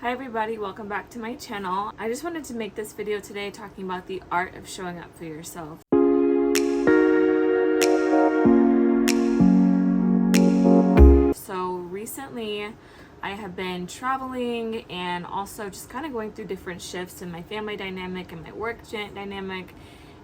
Hi everybody, welcome back to my channel. I just wanted to make this video today talking about the art of showing up for yourself. So recently I have been traveling and also just kind of going through different shifts in my family dynamic and my work dynamic.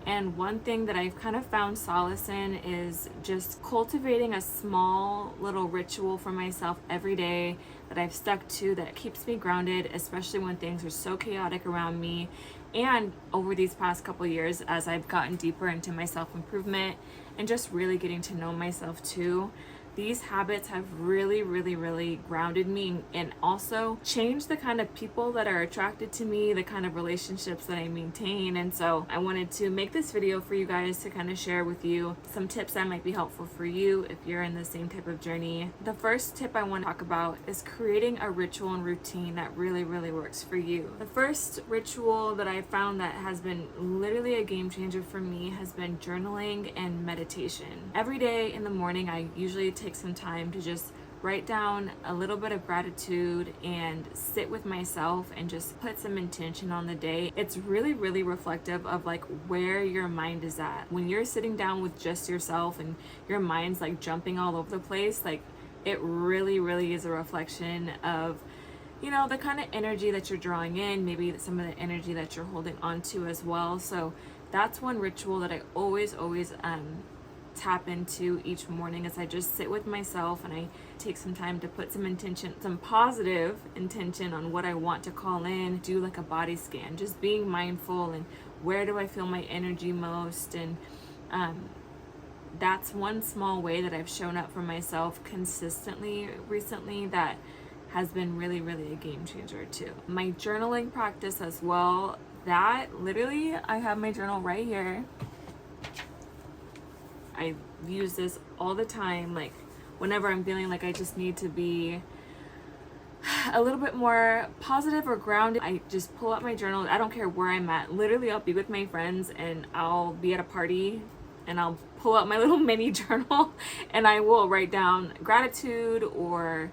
And one thing that I've kind of found solace in is just cultivating a small little ritual for myself every day that I've stuck to that keeps me grounded, especially when things are so chaotic around me. And over these past couple years, as I've gotten deeper into my self-improvement and just really getting to know myself too, these habits have really grounded me and also changed the kind of people that are attracted to me, the kind of relationships that I maintain. And so I wanted to make this video for you guys to kind of share with you some tips that might be helpful for you if you're in the same type of journey. The first tip I want to talk about is creating a ritual and routine that really works for you. The first ritual that I found that has been literally a game changer for me has been journaling and meditation. Every day in the morning, I usually take some time to just write down a little bit of gratitude and sit with myself and just put some intention on the day. It's really reflective of like where your mind is at. When you're sitting down with just yourself and your mind's like jumping all over the place, like it really is a reflection of, you know, the kind of energy that you're drawing in, maybe some of the energy that you're holding on to as well. So that's one ritual that I always tap into each morning as I just sit with myself and I take some time to put some intention, some positive intention on what I want to call in, do like a body scan, just being mindful and where do I feel my energy most. And that's one small way that I've shown up for myself consistently recently that has been really a game changer too. My journaling practice as well, that literally I have my journal right here. I use this all the time, like whenever I'm feeling like I just need to be a little bit more positive or grounded, I just pull out my journal. I don't care where I'm at. Literally, I'll be with my friends and I'll be at a party and I'll pull out my little mini journal and I will write down gratitude or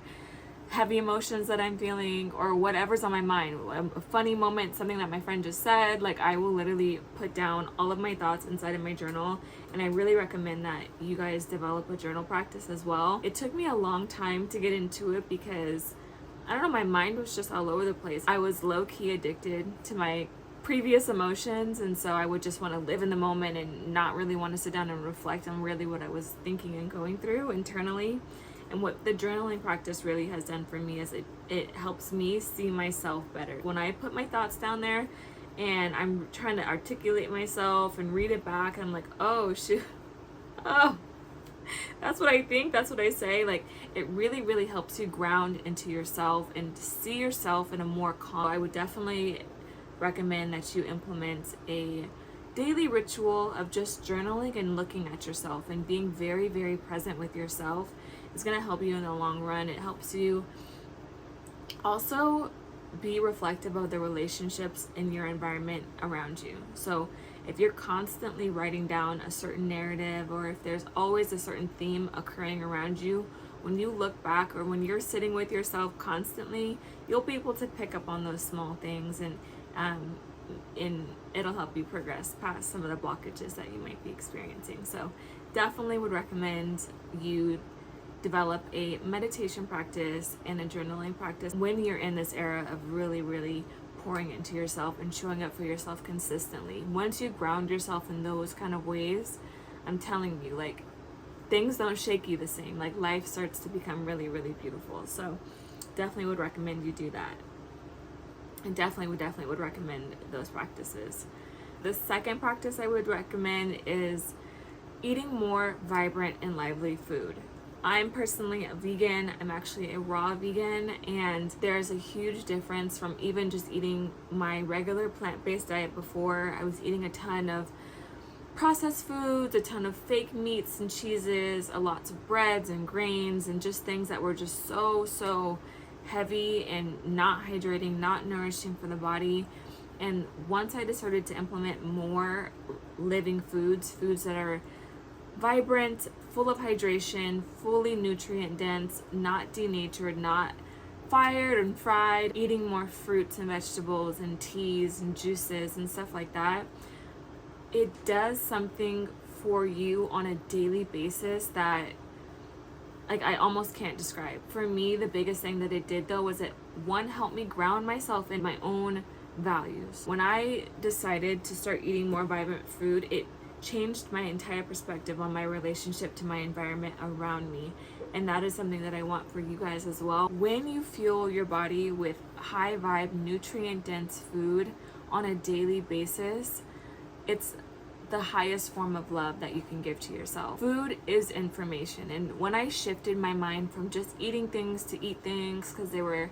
heavy emotions that I'm feeling or whatever's on my mind, a funny moment, something that my friend just said. Like I will literally put down all of my thoughts inside of my journal, and I really recommend that you guys develop a journal practice as well. It took me a long time to get into it because I don't know, my mind was just all over the place. I was low-key addicted to my previous emotions, and so I would just want to live in the moment and not really want to sit down and reflect on really what I was thinking and going through internally. And what the journaling practice really has done for me is it helps me see myself better. When I put my thoughts down there and I'm trying to articulate myself and read it back, I'm like, oh shoot, oh, that's what I think, that's what I say. Like it really helps you ground into yourself and see yourself in a more calm. I would definitely recommend that you implement a daily ritual of just journaling and looking at yourself and being very present with yourself. It's going to help you in the long run. It helps you also be reflective of the relationships in your environment around you. So if you're constantly writing down a certain narrative, or if there's always a certain theme occurring around you, when you look back or when you're sitting with yourself constantly, you'll be able to pick up on those small things, and it'll help you progress past some of the blockages that you might be experiencing. So definitely would recommend you develop a meditation practice and a journaling practice when you're in this era of really pouring into yourself and showing up for yourself consistently. Once you ground yourself in those kind of ways, I'm telling you, like things don't shake you the same. Like life starts to become really beautiful. So definitely would recommend you do that. And definitely would recommend those practices. The second practice I would recommend is eating more vibrant and lively food. I'm personally a vegan. I'm actually a raw vegan, and there's a huge difference from even just eating my regular plant-based diet before. I was eating a ton of processed foods, a ton of fake meats and cheeses, a lots of breads and grains, and just things that were just so heavy and not hydrating, not nourishing for the body. And once I decided to implement more living foods that are vibrant, full of hydration, fully nutrient dense, not denatured, not fired and fried, eating more fruits and vegetables and teas and juices and stuff like that, it does something for you on a daily basis that like I almost can't describe. For me, the biggest thing that it did though was it, one, helped me ground myself in my own values. When I decided to start eating more vibrant food, it changed my entire perspective on my relationship to my environment around me. And that is something that I want for you guys as well. When you fuel your body with high vibe, nutrient dense food on a daily basis, it's the highest form of love that you can give to yourself. Food is information. And when I shifted my mind from just eating things to eat things because they were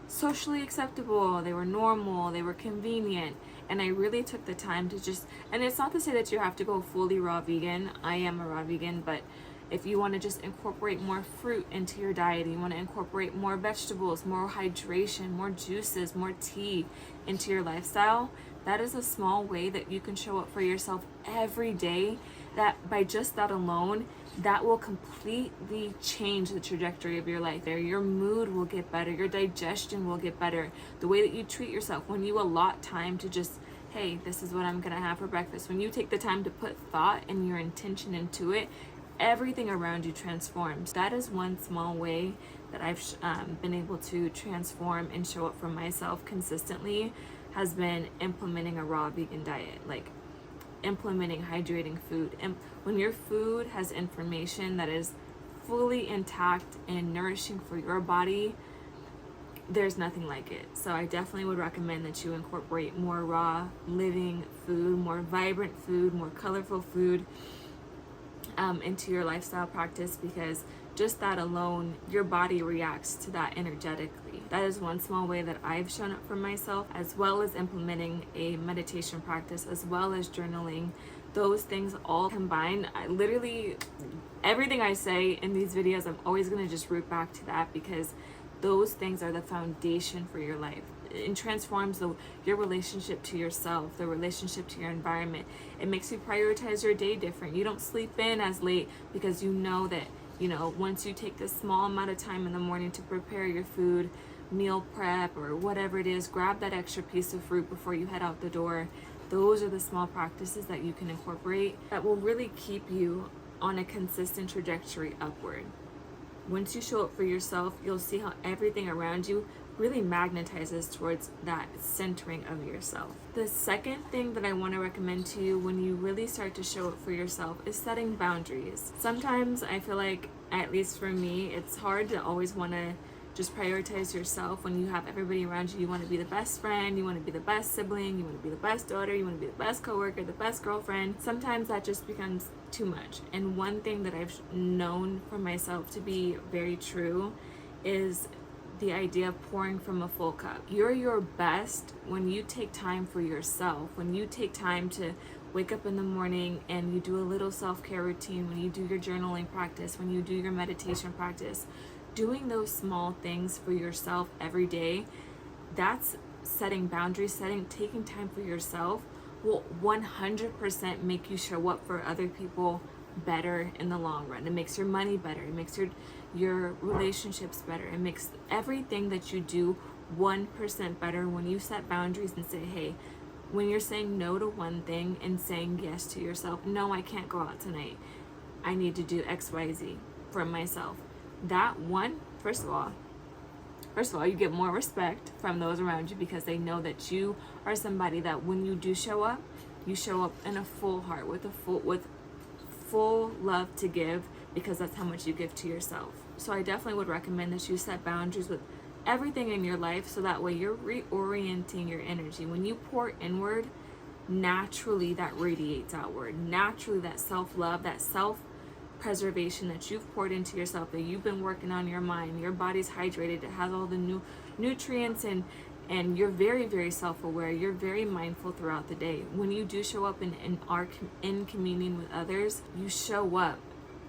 socially acceptable, they were normal, they were convenient, and I really took the time to just, and it's not to say that you have to go fully raw vegan. I am a raw vegan, but if you want to just incorporate more fruit into your diet, you want to incorporate more vegetables, more hydration, more juices, more tea into your lifestyle, that is a small way that you can show up for yourself every day, that by just that alone, that will completely change the trajectory of your life. Your mood will get better, your digestion will get better, the way that you treat yourself, when you allot time to just, hey, this is what I'm gonna have for breakfast. When you take the time to put thought and your intention into it, everything around you transforms. That is one small way that I've been able to transform and show up for myself consistently, has been implementing a raw vegan diet, like implementing hydrating food. And when your food has information that is fully intact and nourishing for your body, there's nothing like it. So I definitely would recommend that you incorporate more raw living food, more vibrant food, more colorful food into your lifestyle practice, because just that alone, your body reacts to that energetically. That is one small way that I've shown up for myself, as well as implementing a meditation practice, as well as journaling. Those things all combined, I literally, everything I say in these videos, I'm always gonna just root back to that, because those things are the foundation for your life. It transforms your relationship to yourself, the relationship to your environment. It makes you prioritize your day different. You don't sleep in as late because you know that, once you take this small amount of time in the morning to prepare your food, meal prep, or whatever it is, grab that extra piece of fruit before you head out the door. Those are the small practices that you can incorporate that will really keep you on a consistent trajectory upward. Once you show up for yourself, you'll see how everything around you really magnetizes towards that centering of yourself. The second thing that I want to recommend to you when you really start to show up for yourself is setting boundaries. Sometimes I feel like, at least for me, it's hard to always want to just prioritize yourself when you have everybody around you. You want to be the best friend, you want to be the best sibling, you want to be the best daughter, you want to be the best coworker, the best girlfriend. Sometimes that just becomes too much. And one thing that I've known for myself to be very true is the idea of pouring from a full cup. You're your best when you take time for yourself, when you take time to wake up in the morning and you do a little self-care routine, when you do your journaling practice, when you do your meditation practice. Doing those small things for yourself every day, that's setting boundaries, taking time for yourself will 100% make you show up for other people better in the long run. It makes your money better, it makes your relationships better, it makes everything that you do 1% better when you set boundaries and say, hey, when you're saying no to one thing and saying yes to yourself, no, I can't go out tonight, I need to do XYZ for myself. That one, first of all, you get more respect from those around you, because they know that you are somebody that when you do show up, you show up in a full heart with full love to give, because that's how much you give to yourself. So I definitely would recommend that you set boundaries with everything in your life, so that way you're reorienting your energy. When you pour inward, naturally that radiates outward. Naturally that self-love, that self-preservation that you've poured into yourself, that you've been working on your mind, your body's hydrated, it has all the new nutrients, and you're very, very self-aware, you're very mindful throughout the day. When you do show up in communion with others, you show up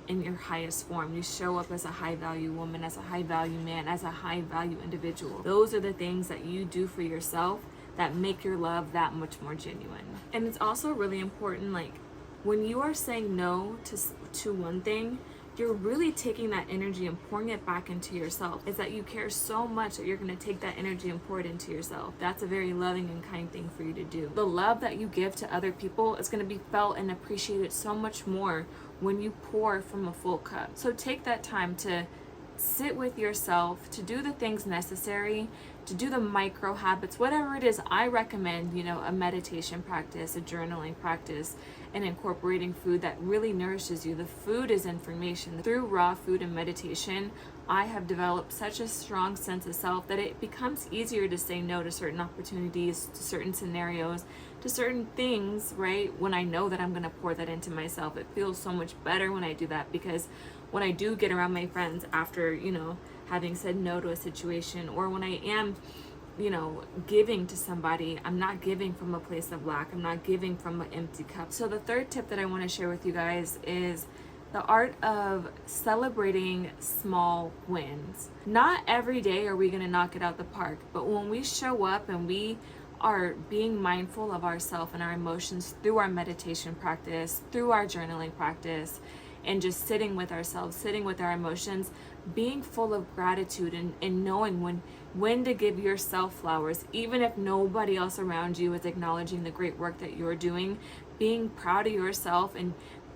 in your highest form. You show up as a high value woman, as a high value man, as a high value individual. Those are the things that you do for yourself that make your love that much more genuine. And it's also really important, like when you are saying no to one thing, you're really taking that energy and pouring it back into yourself. It's that you care so much that you're going to take that energy and pour it into yourself. That's a very loving and kind thing for you to do. The love that you give to other people is going to be felt and appreciated so much more when you pour from a full cup. So take that time to sit with yourself, to do the things necessary, to do the micro habits, whatever it is. I recommend, a meditation practice, a journaling practice, and incorporating food that really nourishes you. The food is information. Through raw food and meditation, I have developed such a strong sense of self that it becomes easier to say no to certain opportunities, to certain scenarios, to certain things, right? When I know that I'm going to pour that into myself, it feels so much better when I do that, because when I do get around my friends after, having said no to a situation, or when I am, giving to somebody, I'm not giving from a place of lack. I'm not giving from an empty cup. So the third tip that I want to share with you guys is the art of celebrating small wins. Not every day are we going to knock it out the park, but when we show up and we are being mindful of ourselves and our emotions through our meditation practice, through our journaling practice, and just sitting with ourselves, sitting with our emotions, being full of gratitude and knowing when to give yourself flowers, even if nobody else around you is acknowledging the great work that you're doing, being proud of yourself and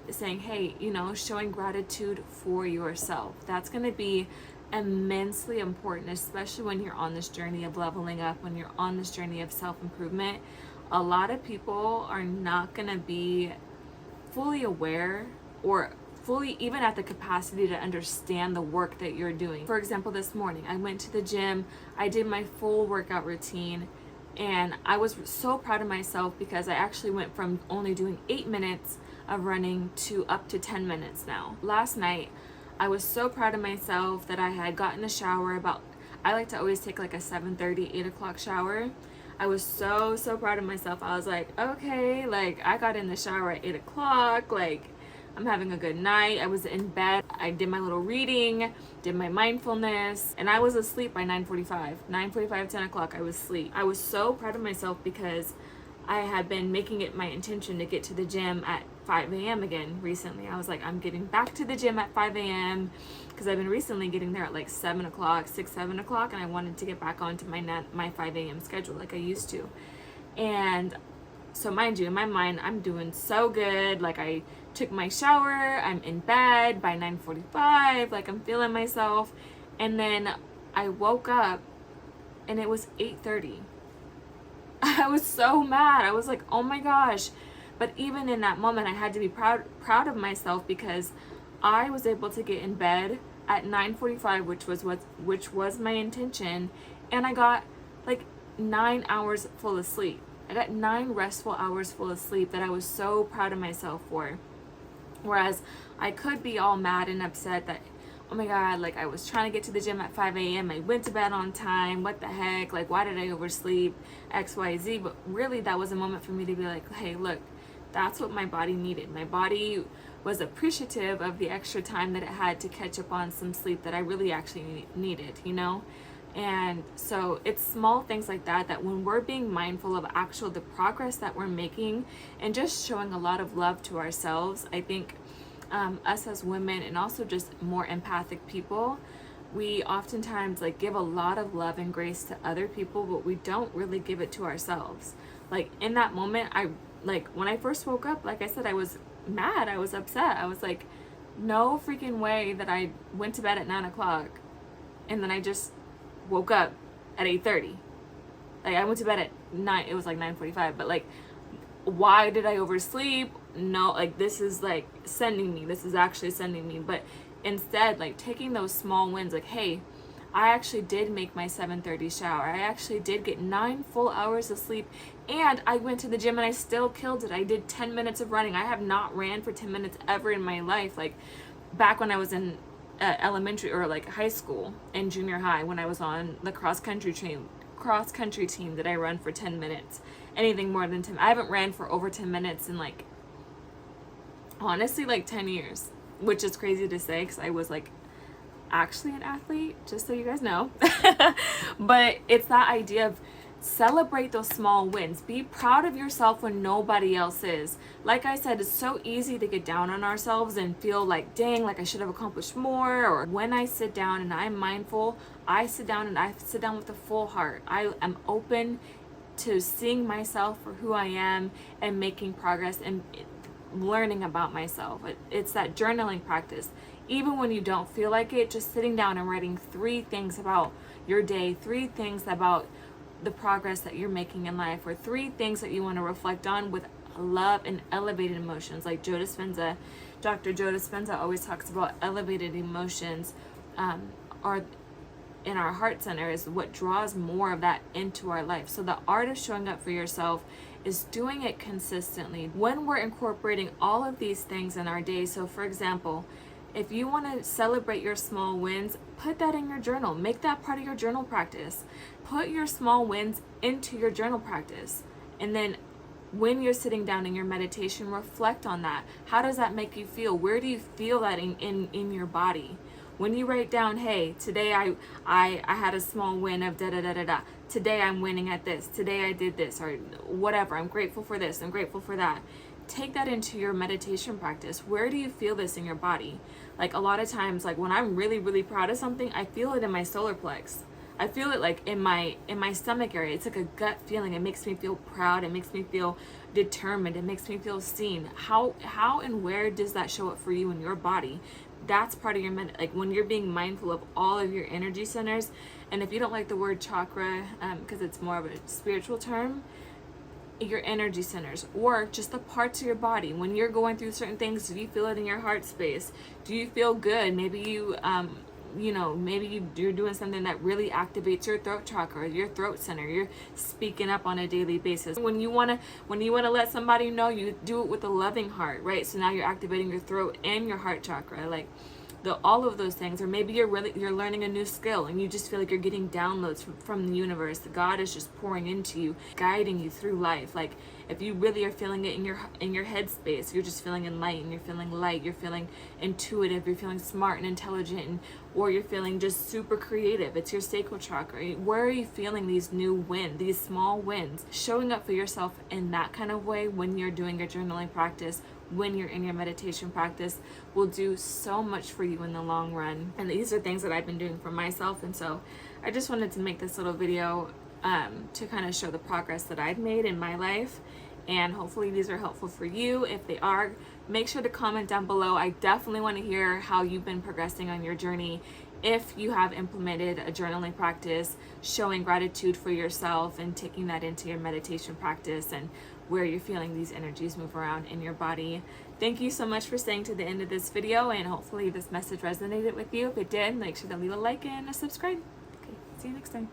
saying, hey, showing gratitude for yourself. That's going to be immensely important, especially when you're on this journey of leveling up, when you're on this journey of self-improvement. A lot of people are not going to be fully aware or fully even at the capacity to understand the work that you're doing. For example, this morning I went to the gym, I did my full workout routine, and I was so proud of myself because I actually went from only doing 8 minutes of running to up to 10 minutes now. Last night I was so proud of myself that I had gotten a shower I like to always take like a 7:30, 8 o'clock shower. I was so proud of myself. I was like, okay, like I got in the shower at 8 o'clock, like I'm having a good night. I was in bed. I did my little reading, did my mindfulness, and I was asleep by 9:45, 10 o'clock, I was asleep. I was so proud of myself because I had been making it my intention to get to the gym at 5 a.m. again recently. I was like, I'm getting back to the gym at 5 a.m. because I've been recently getting there at like 7 o'clock, 7 o'clock, and I wanted to get back onto my 5 a.m. schedule like I used to. And so mind you, in my mind, I'm doing so good. Like I took my shower, I'm in bed by 9:45, like I'm feeling myself. And then I woke up and it was 8:30. I was so mad. I was like, oh my gosh. But even in that moment, I had to be proud of myself because I was able to get in bed at 9:45, which was my intention, and I got like 9 hours full of sleep. I got 9 restful hours full of sleep that I was so proud of myself for. Whereas I could be all mad and upset that, oh my God, like I was trying to get to the gym at 5 a.m. I went to bed on time. What the heck? Like, why did I oversleep? X, Y, Z. But really, that was a moment for me to be like, hey, look, that's what my body needed. My body was appreciative of the extra time that it had to catch up on some sleep that I really actually needed, And so it's small things like that when we're being mindful of the progress that we're making and just showing a lot of love to ourselves. I think us as women and also just more empathic people, we oftentimes like give a lot of love and grace to other people, but we don't really give it to ourselves. Like in that moment, when I first woke up, like I said, I was mad, I was upset. I was like, no freaking way that I went to bed at 9 o'clock and then I just woke up at 8:30. Like I went to bed at 9, it was like 9:45, but like, why did I oversleep? No, like this is like this is actually sending me. But instead, like taking those small wins, like, hey, I actually did make my 7:30 shower. I actually did get 9 full hours of sleep, and I went to the gym and I still killed it. I did 10 minutes of running. I have not ran for 10 minutes ever in my life. Like back when I was in elementary or like high school and junior high, when I was on the cross country team, did I run for 10 minutes? Anything more than 10. I haven't ran for over 10 minutes in like, honestly, like 10 years, which is crazy to say because I was like actually an athlete, just so you guys know. But it's that idea of celebrate those small wins. Be proud of yourself when nobody else is. Like I said, it's so easy to get down on ourselves and feel like, dang, like I should have accomplished more. Or when I sit down and I'm mindful, I sit down with a full heart. I am open to seeing myself for who I am and making progress and learning about myself. It's that journaling practice. Even when you don't feel like it, just sitting down and writing 3 things about your day, 3 things about the progress that you're making in life, or 3 things that you want to reflect on with love and elevated emotions. Like Dr. Joe Dispenza always talks about elevated emotions are in our heart center, is what draws more of that into our life. So the art of showing up for yourself is doing it consistently. When we're incorporating all of these things in our day, so for example, if you want to celebrate your small wins, put that in your journal. Make that part of your journal practice. Put your small wins into your journal practice. And then when you're sitting down in your meditation, reflect on that. How does that make you feel? Where do you feel that in your body? When you write down, hey, today I had a small win of da-da-da-da-da. Today I'm winning at this. Today I did this, or whatever. I'm grateful for this. I'm grateful for that. Take that into your meditation practice. Where do you feel this in your body? Like a lot of times, like when I'm really, really proud of something, I feel it in my solar plex. I feel it like in my stomach area. It's like a gut feeling. It makes me feel proud. It makes me feel determined. It makes me feel seen. How and where does that show up for you in your body? That's part of your like when you're being mindful of all of your energy centers. And if you don't like the word chakra, because it's more of a spiritual term, your energy centers, or just the parts of your body. When you're going through certain things, do you feel it in your heart space? Do you feel good? Maybe you're doing something that really activates your throat chakra, your throat center. You're speaking up on a daily basis. When you wanna let somebody know, you do it with a loving heart, right? So now you're activating your throat and your heart chakra, like all of those things. Or maybe you're learning a new skill and you just feel like you're getting downloads from the universe. God is just pouring into you, guiding you through life. Like if you really are feeling it in your head space, you're just feeling enlightened, you're feeling light, you're feeling intuitive, you're feeling smart and intelligent, or you're feeling just super creative. It's your sacral chakra. Where are you feeling these these small wins? Showing up for yourself in that kind of way when you're doing your journaling practice, when you're in your meditation practice, will do so much for you in the long run. And these are things that I've been doing for myself. And so I just wanted to make this little video to kind of show the progress that I've made in my life. And hopefully these are helpful for you. If they are, make sure to comment down below. I definitely want to hear how you've been progressing on your journey. If you have implemented a journaling practice, showing gratitude for yourself and taking that into your meditation practice, and where you're feeling these energies move around in your body. Thank you so much for staying to the end of this video, and hopefully this message resonated with you. If it did, make sure to leave a like and a subscribe. Okay, see you next time.